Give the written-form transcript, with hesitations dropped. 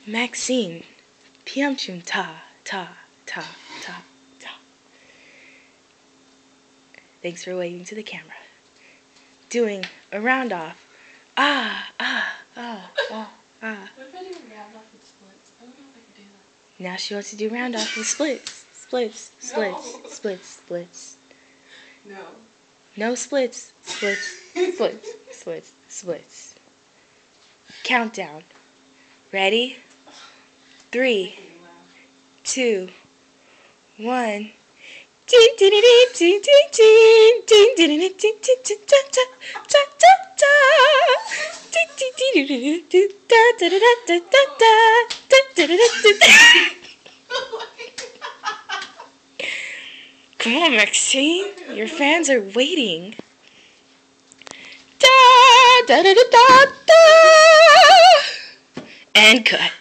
Maxine, pium chum ta, ta, ta, ta, ta. Thanks for waving to the camera. Doing a round off. Ah, ah, ah, ah, ah. What if I do a round off with splits? I don't know if I could do that. Now she wants to do round off with splits. Splits, splits, No. splits, splits. No. No splits, splits, splits, splits, splits. Countdown. Ready? 3, 2, 1. Come on, Maxine. Your fans are waiting. Da, da, da, da, da, da. And cut.